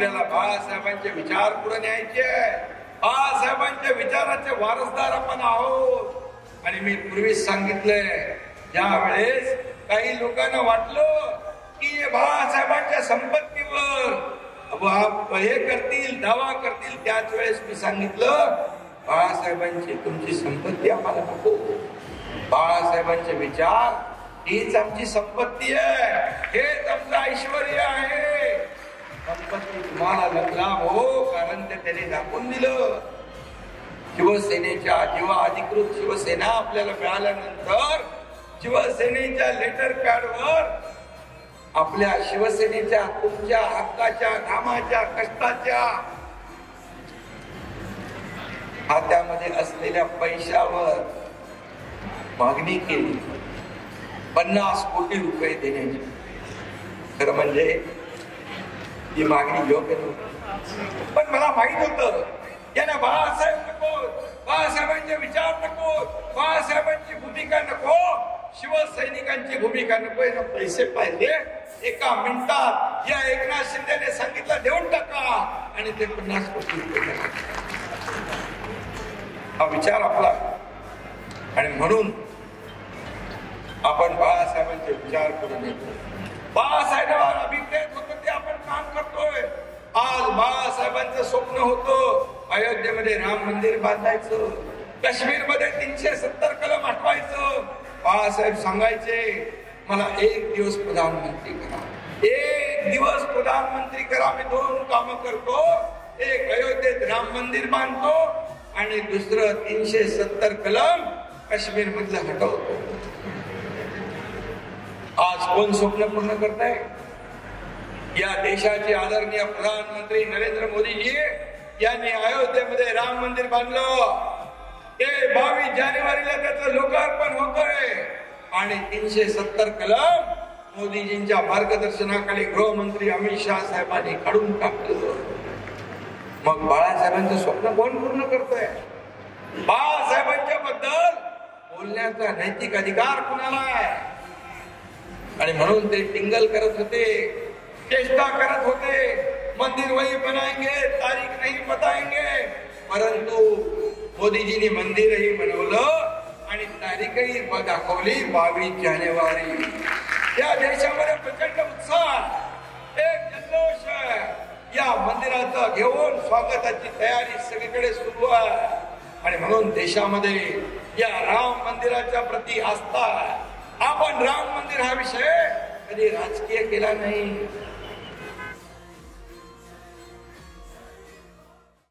आपल्याला बाळासाहेबांचे विचार पुढे न्यायचे आहे. बाळासाहेबांच्या विचाराचे वारसदार आपण आहोत. आणि मी पूर्वीच सांगितलंय, ज्या वेळेस काही लोकांना वाटलं की बाळासाहेबांच्या संपत्तीवर हे करतील, दावा करतील, त्याच वेळेस मी सांगितलं, बाळासाहेबांची तुमची संपत्ती आम्हाला नको. बाळासाहेबांचे विचार हीच आमची संपत्ती आहे, हेच आमचं ऐश्वर आहे. संपत्ती तुम्हाला लाभ हो, कारण ते त्यांनी दाखवून दिलं. शिवसेनेच्या जेव्हा अधिकृत शिवसेना आपल्याला मिळाल्यानंतर शिवसेनेच्या लेटर पॅडवर आपल्या शिवसेनेच्या तुमच्या हक्काच्या, घामाच्या, कष्टाच्या खात्यामध्ये असलेल्या पैशावर मागणी केली 50 कोटी रुपये देण्याची. खरं म्हणजे ही मागणी योग्य नव्हती, पण मला माहित होतं यांना बाळासाहेब नको, बाळासाहेबांचे विचार नको, बाळासाहेबांची भूमिका नको, शिवसैनिकांची भूमिका नको. यांना पैसे पाहिजे. एका मिनिटात या एकनाथ शिंदेने सांगितलं देऊन टाका आणि ते 50 कोटी रुपये. हा विचार आपला. आणि म्हणून आपण बाळासाहेबांचे विचार करून येतो. बाळासाहेबांवर अभिप्रेत होतं ते आपण काम करतोय. आज बाळासाहेबांचं स्वप्न होतं अयोध्येमध्ये राम मंदिर बांधायचं, काश्मीरमध्ये 370 कलम हटवायचं. बाळासाहेब सांगायचे मला 1 दिवस प्रधानमंत्री करा, 1 दिवस प्रधानमंत्री करा. मी 2 कामं करतो, एक अयोध्येत राम मंदिर बांधतो आणि दुसरं 370 कलम काश्मीर मधलं हटवतो. आज कोण स्वप्न पूर्ण करताय? या देशाचे आदरणीय प्रधानमंत्री नरेंद्र मोदीजी यांनी अयोध्येमध्ये राम मंदिर बांधलं. ते 22 जानेवारीला त्याचं लोकार्पण होतंय आणि 370 कलम मोदीजींच्या मार्गदर्शनाखाली गृहमंत्री अमित शहा साहेबांनी काढून टाकलं. मग बाळासाहेबांचं स्वप्न कोण पूर्ण करतोय? बाळासाहेबांच्या बद्दल बोलण्याचा नैतिक अधिकार कुणाला आहे? आणि म्हणून ते टिंगल करत होते, चेष्टा करत होते, मंदिर वही बनाएंगे, तारीख नहीं बताएंगे. परंतु मोदीजींनी मंदिरही बनवलं आणि तारीखही दाखवली 22 जानेवारी. या देशामध्ये प्रचंड उत्साह, एक जल्लोष आहे. या मंदिराचं घेऊन स्वागताची तयारी सगळीकडे सुरू आहे. आणि म्हणून देशामध्ये या राम मंदिराच्या प्रती आस्था आहे. आपण राम मंदिर हा विषय कधी राजकीय केला नाही.